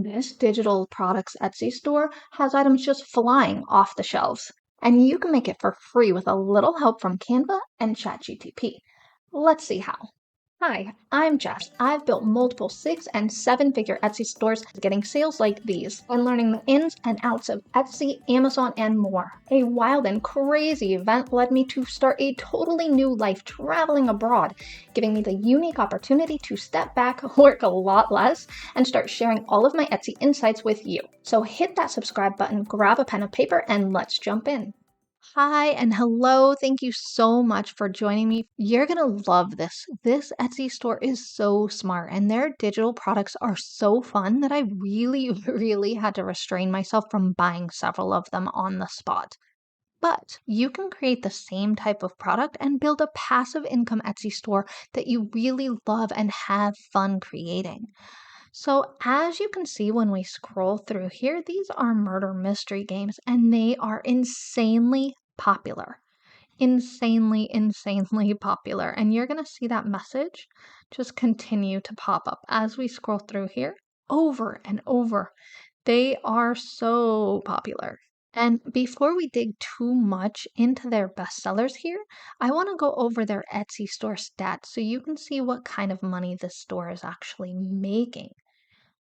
This digital products Etsy store has items just flying off the shelves, and you can make it for free with a little help from Canva and ChatGTP. Let's see how. Hi, I'm Jess. I've built multiple 6- and 7-figure Etsy stores getting sales like these and learning the ins and outs of Etsy, Amazon, and more. A wild and crazy event led me to start a totally new life traveling abroad, giving me the unique opportunity to step back, work a lot less, and start sharing all of my Etsy insights with you. So hit that subscribe button, grab a pen and paper, and let's jump in. Hi and hello. Thank you so much for joining me. You're going to love this. This Etsy store is so smart and their digital products are so fun that I really, really had to restrain myself from buying several of them on the spot. But you can create the same type of product and build a passive income Etsy store that you really love and have fun creating. So as you can see when we scroll through here, these are murder mystery games and they are insanely popular. Insanely popular. And you're going to see that message just continue to pop up as we scroll through here over and over. They are so popular. And before we dig too much into their bestsellers here, I want to go over their Etsy store stats so you can see what kind of money this store is actually making.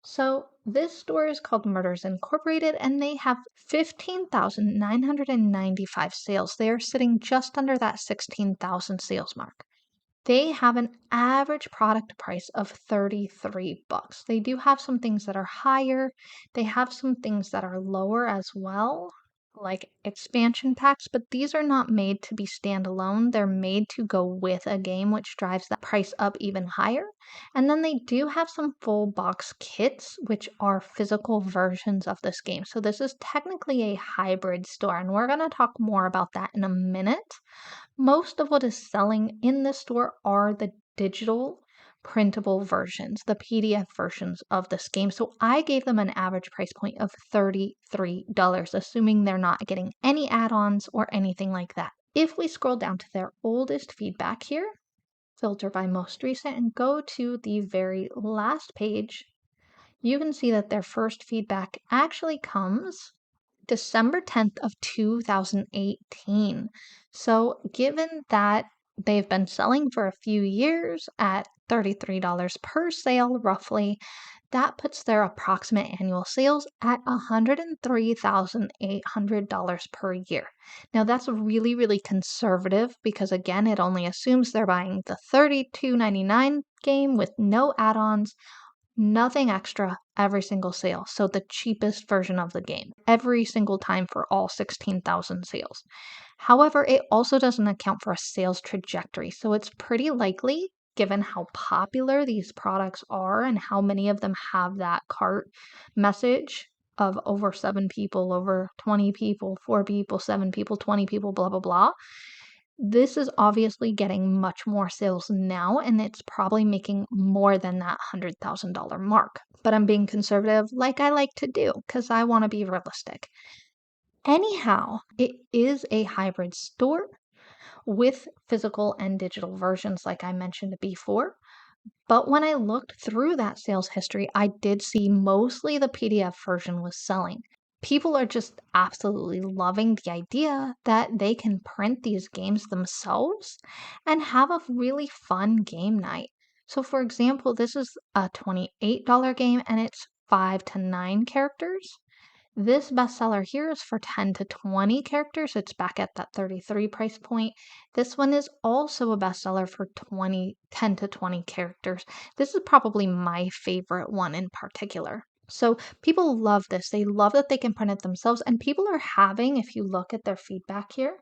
So this store is called Murders Incorporated and they have 15,995 sales. They are sitting just under that 16,000 sales mark. They have an average product price of $33. They do have some things that are higher. They have some things that are lower as well, like expansion packs, but these are not made to be standalone. They're made to go with a game, which drives that price up even higher. And then they do have some full box kits, which are physical versions of this game. So this is technically a hybrid store, and we're going to talk more about that in a minute. Most of what is selling in this store are the digital printable versions, the PDF versions of this game. So I gave them an average price point of $33, assuming they're not getting any add-ons or anything like that. If we scroll down to their oldest feedback here, filter by most recent, and go to the very last page, you can see that their first feedback actually comes December 10th of 2018. So given that they've been selling for a few years at $33 per sale roughly, that puts their approximate annual sales at $103,800 per year. Now that's really, really conservative because again, it only assumes they're buying the $32.99 game with no add-ons, nothing extra every single sale. So the cheapest version of the game every single time for all 16,000 sales. However, it also doesn't account for a sales trajectory. So it's pretty likely, given how popular these products are and how many of them have that cart message of over 7 people, over 20 people, 4 people, 7 people, 20 people, blah, blah, blah. This is obviously getting much more sales now, and it's probably making more than that $100,000 mark. But I'm being conservative like I like to do because I want to be realistic. Anyhow, it is a hybrid store with physical and digital versions like I mentioned before. But when I looked through that sales history, I did see mostly the PDF version was selling. People are just absolutely loving the idea that they can print these games themselves and have a really fun game night. So for example, this is a $28 game and it's 5 to 9 characters. This bestseller here is for 10 to 20 characters. It's back at that 33 price point. This one is also a bestseller for 10 to 20 characters. This is probably my favorite one in particular. So people love this. They love that they can print it themselves. And people are having, if you look at their feedback here,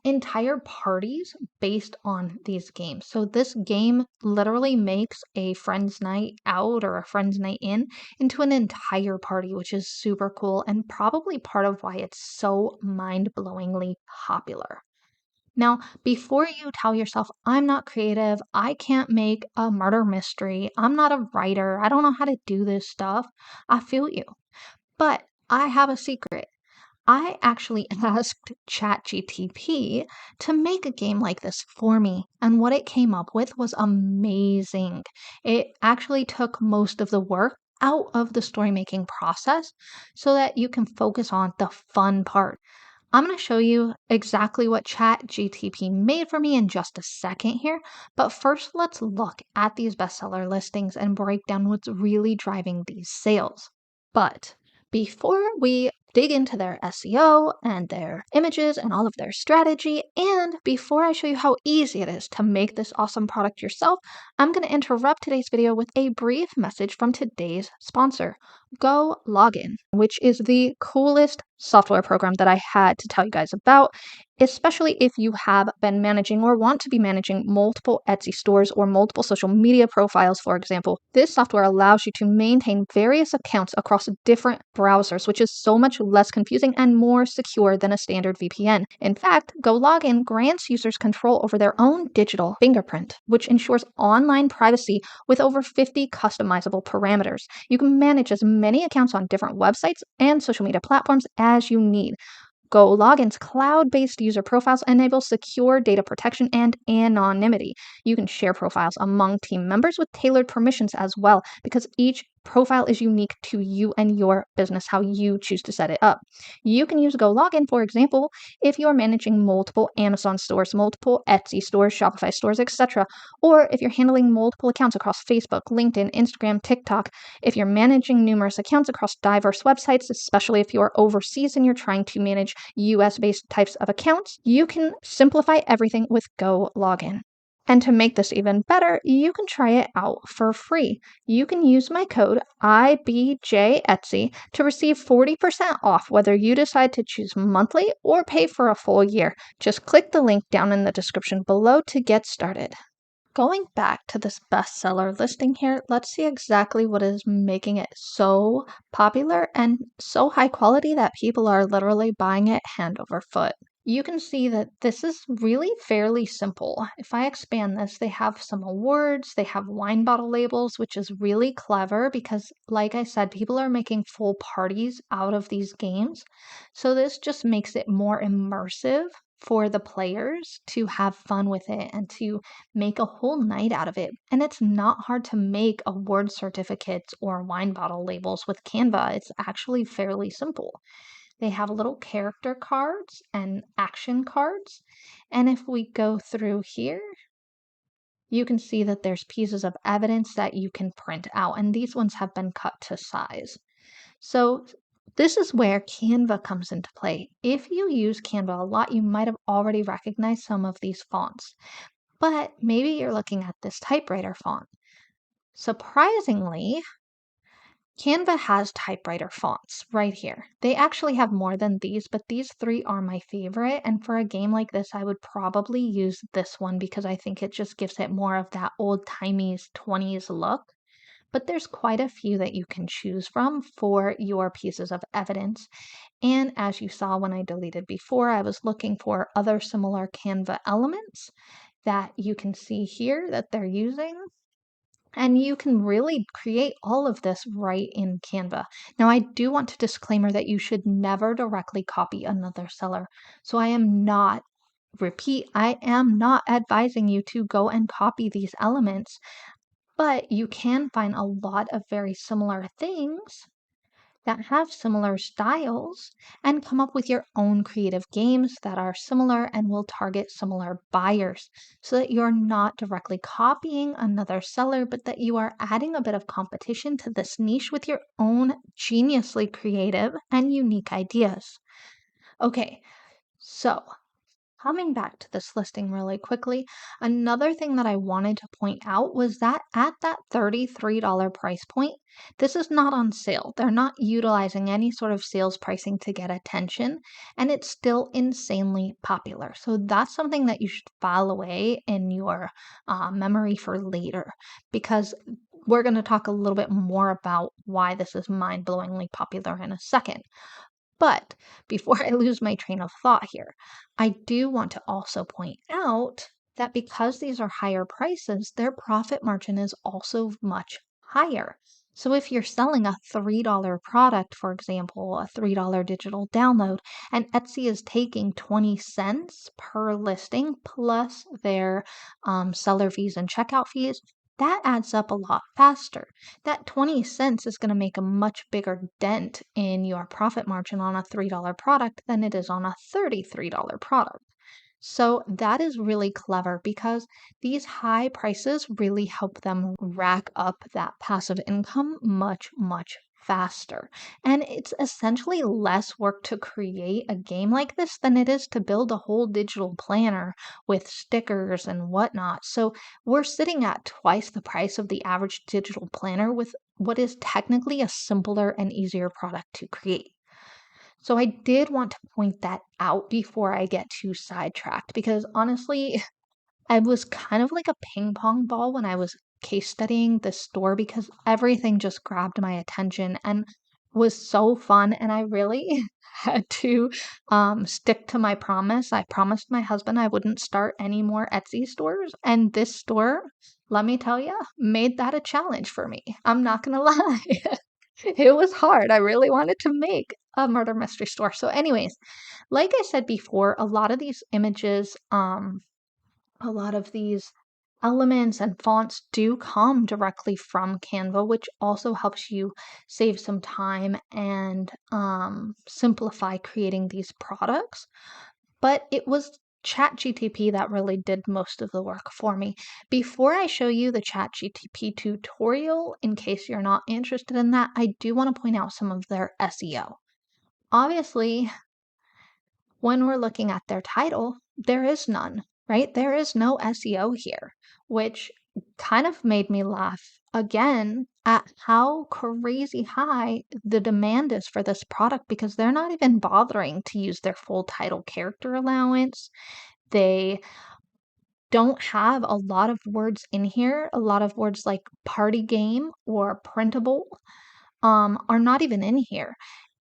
entire parties based on these games. So this game literally makes a friend's night out or a friend's night in into an entire party, which is super cool and probably part of why it's so mind-blowingly popular. Now, before you tell yourself, I'm not creative, I can't make a murder mystery, I'm not a writer, I don't know how to do this stuff, I feel you. But I have a secret. I actually asked ChatGTP to make a game like this for me, and what it came up with was amazing. It actually took most of the work out of the story making process so that you can focus on the fun part. I'm going to show you exactly what ChatGTP made for me in just a second here, but first let's look at these bestseller listings and break down what's really driving these sales. But before we dig into their SEO and their images and all of their strategy, and before I show you how easy it is to make this awesome product yourself, I'm going to interrupt today's video with a brief message from today's sponsor, GoLogin, which is the coolest software program that I had to tell you guys about, especially if you have been managing or want to be managing multiple Etsy stores or multiple social media profiles, for example. This software allows you to maintain various accounts across different browsers, which is so much less confusing and more secure than a standard VPN. In fact, GoLogin grants users control over their own digital fingerprint, which ensures online privacy with over 50 customizable parameters. You can manage as many accounts on different websites and social media platforms as you need. GoLogin's cloud-based user profiles enable secure data protection and anonymity. You can share profiles among team members with tailored permissions as well, because each profile is unique to you and your business, how you choose to set it up. You can use GoLogin, for example, if you are managing multiple Amazon stores, multiple Etsy stores, Shopify stores, etc., or if you're handling multiple accounts across Facebook, LinkedIn, Instagram, TikTok. If you're managing numerous accounts across diverse websites, especially if you're overseas and you're trying to manage US-based types of accounts, you can simplify everything with GoLogin. And to make this even better, you can try it out for free. You can use my code IBJETSY to receive 40% off whether you decide to choose monthly or pay for a full year. Just click the link down in the description below to get started. Going back to this bestseller listing here, let's see exactly what is making it so popular and so high quality that people are literally buying it hand over foot. You can see that this is really fairly simple. If I expand this, they have some awards, they have wine bottle labels, which is really clever because, like I said, people are making full parties out of these games. So this just makes it more immersive for the players to have fun with it and to make a whole night out of it. And it's not hard to make award certificates or wine bottle labels with Canva. It's actually fairly simple. They have little character cards and action cards. And if we go through here, you can see that there's pieces of evidence that you can print out, and these ones have been cut to size. So this is where Canva comes into play. If you use Canva a lot, you might have already recognized some of these fonts, but maybe you're looking at this typewriter font. Surprisingly, Canva has typewriter fonts right here. They actually have more than these, but these three are my favorite. And for a game like this, I would probably use this one because I think it just gives it more of that old-timey 20s look. But there's quite a few that you can choose from for your pieces of evidence. And as you saw when I deleted before, I was looking for other similar Canva elements that you can see here that they're using. And you can really create all of this right in Canva. Now, I do want to disclaimer that you should never directly copy another seller. So I am not advising you to go and copy these elements, but you can find a lot of very similar things that have similar styles and come up with your own creative games that are similar and will target similar buyers so that you're not directly copying another seller, but that you are adding a bit of competition to this niche with your own geniusly creative and unique ideas. Okay, so coming back to this listing really quickly, another thing that I wanted to point out was that at that $33 price point, this is not on sale. They're not utilizing any sort of sales pricing to get attention, and it's still insanely popular. So that's something that you should file away in your memory for later, because we're going to talk a little bit more about why this is mind-blowingly popular in a second. But before I lose my train of thought here, I do want to also point out that because these are higher prices, their profit margin is also much higher. So if you're selling a $3 product, for example, a $3 digital download, and Etsy is taking 20 cents per listing plus their seller fees and checkout fees, that adds up a lot faster. That 20 cents is going to make a much bigger dent in your profit margin on a $3 product than it is on a $33 product. So that is really clever because these high prices really help them rack up that passive income much, much faster. And it's essentially less work to create a game like this than it is to build a whole digital planner with stickers and whatnot. So we're sitting at twice the price of the average digital planner with what is technically a simpler and easier product to create. So I did want to point that out before I get too sidetracked because honestly, I was kind of like a ping pong ball when I was case studying the store because everything just grabbed my attention and was so fun. And I really had to stick to my promise. I promised my husband I wouldn't start any more Etsy stores. And this store, let me tell you, made that a challenge for me. I'm not going to lie. It was hard. I really wanted to make a murder mystery store. So anyways, like I said before, a lot of these images, a lot of these elements and fonts do come directly from Canva, which also helps you save some time and simplify creating these products. But it was ChatGTP that really did most of the work for me. Before I show you the ChatGTP tutorial, in case you're not interested in that, I do want to point out some of their SEO. Obviously, when we're looking at their title, there is none, right? There is no SEO here, which kind of made me laugh again at how crazy high the demand is for this product because they're not even bothering to use their full title character allowance. They don't have a lot of words in here. A lot of words like party game or printable are not even in here.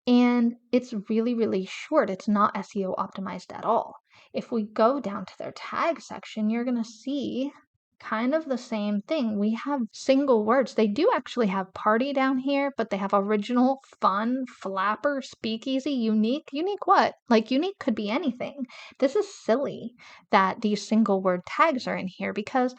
And it's really, really short. It's not SEO optimized at all. If we go down to their tag section, you're going to see kind of the same thing. We have single words. They do actually have party down here, but they have original, fun, flapper, speakeasy, unique. Unique what? Like unique could be anything. This is silly that these single word tags are in here because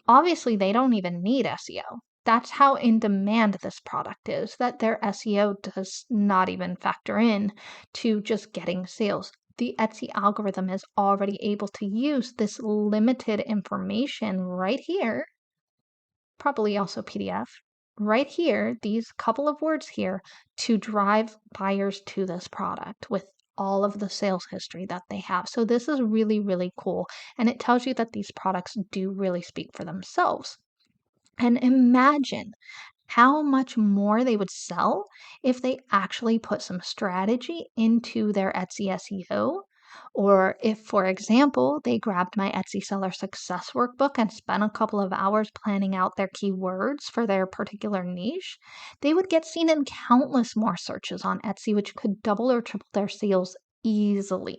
obviously they don't even need SEO. That's how in demand this product is, that their SEO does not even factor in to just getting sales. The Etsy algorithm is already able to use this limited information right here, probably also PDF, right here, these couple of words here, to drive buyers to this product with all of the sales history that they have. So this is really, really cool. And it tells you that these products do really speak for themselves. And imagine how much more they would sell if they actually put some strategy into their Etsy SEO. Or if, for example, they grabbed my Etsy seller success workbook and spent a couple of hours planning out their keywords for their particular niche, they would get seen in countless more searches on Etsy, which could double or triple their sales easily.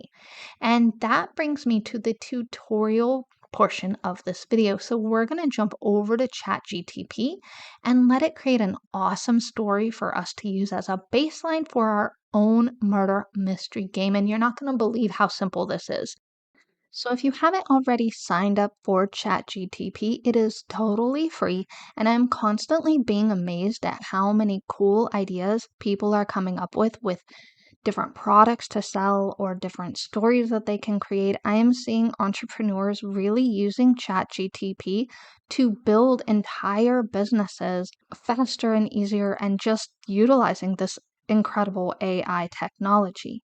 And that brings me to the tutorial portion of this video. So we're going to jump over to ChatGTP and let it create an awesome story for us to use as a baseline for our own murder mystery game. And you're not going to believe how simple this is. So if you haven't already signed up for ChatGTP, it is totally free, and I'm constantly being amazed at how many cool ideas people are coming up with different products to sell or different stories that they can create. I am seeing entrepreneurs really using ChatGTP to build entire businesses faster and easier and just utilizing this incredible AI technology.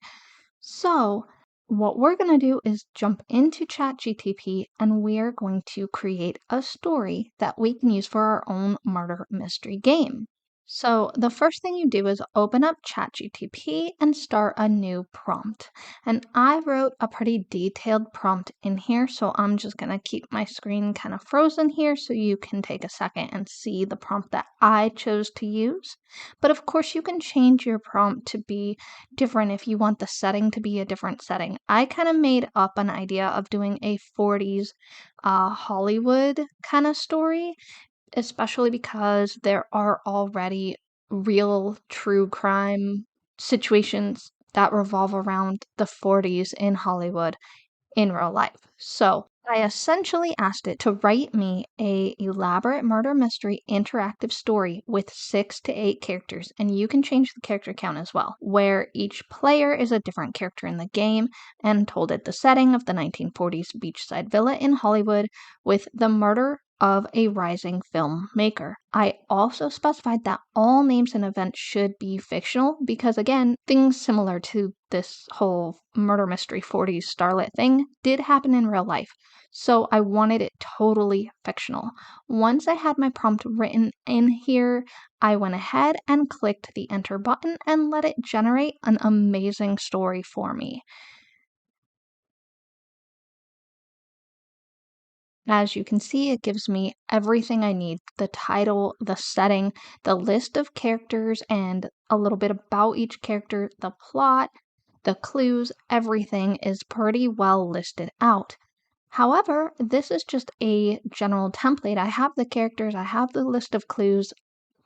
So what we're going to do is jump into ChatGTP and we're going to create a story that we can use for our own murder mystery game. So the first thing you do is open up ChatGTP and start a new prompt. And I wrote a pretty detailed prompt in here, so I'm just going to keep my screen kind of frozen here so you can take a second and see the prompt that I chose to use. But of course, you can change your prompt to be different if you want the setting to be a different setting. I kind of made up an idea of doing a 40s Hollywood kind of story, especially because there are already real true crime situations that revolve around the 40s in Hollywood in real life. So I essentially asked it to write me a elaborate murder mystery interactive story with 6 to 8 characters, and you can change the character count as well, where each player is a different character in the game, and told it the setting of the 1940s beachside villa in Hollywood with the murder of a rising filmmaker. I also specified that all names and events should be fictional because, again, things similar to this whole murder mystery 40s starlet thing did happen in real life. So I wanted it totally fictional. Once I had my prompt written in here, I went ahead and clicked the enter button and let it generate an amazing story for me. As you can see, it gives me everything I need: the title, the setting, the list of characters, and a little bit about each character, the plot, the clues, everything is pretty well listed out. However, this is just a general template. I have the characters, I have the list of clues,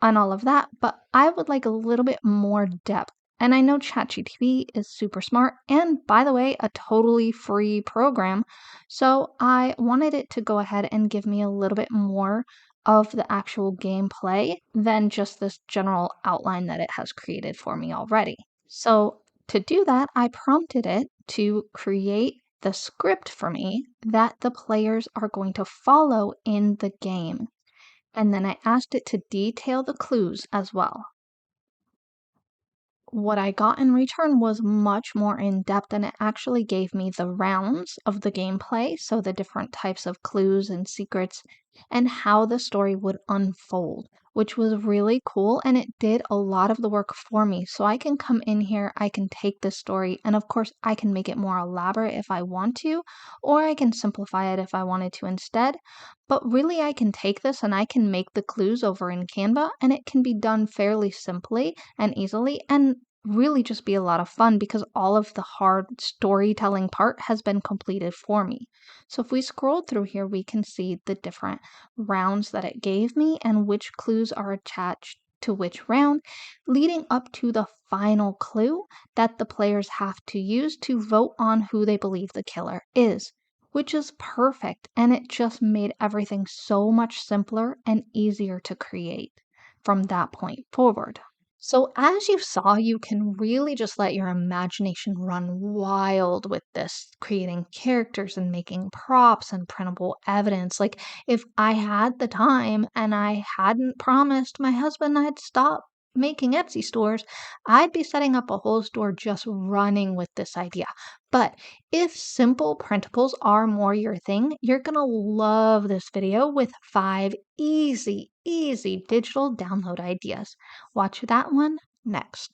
and all of that, but I would like a little bit more depth. And I know ChatGTP is super smart and, by the way, a totally free program. So I wanted it to go ahead and give me a little bit more of the actual gameplay than just this general outline that it has created for me already. So to do that, I prompted it to create the script for me that the players are going to follow in the game. And then I asked it to detail the clues as well. What I got in return was much more in depth, and it actually gave me the rounds of the gameplay, so the different types of clues and secrets, and how the story would unfold, which was really cool. And it did a lot of the work for me. So I can come in here, I can take this story, and of course, I can make it more elaborate if I want to, or I can simplify it if I wanted to instead. But really, I can take this and I can make the clues over in Canva, and it can be done fairly simply and easily, and really just be a lot of fun because all of the hard storytelling part has been completed for me. So if we scroll through here, we can see the different rounds that it gave me and which clues are attached to which round, leading up to the final clue that the players have to use to vote on who they believe the killer is, which is perfect, and it just made everything so much simpler and easier to create from that point forward. So, as you saw, you can really just let your imagination run wild with this, creating characters and making props and printable evidence. Like, if I had the time and I hadn't promised my husband I'd stop making Etsy stores, I'd be setting up a whole store just running with this idea. But if simple printables are more your thing, you're gonna love this video with 5 easy digital download ideas. Watch that one next.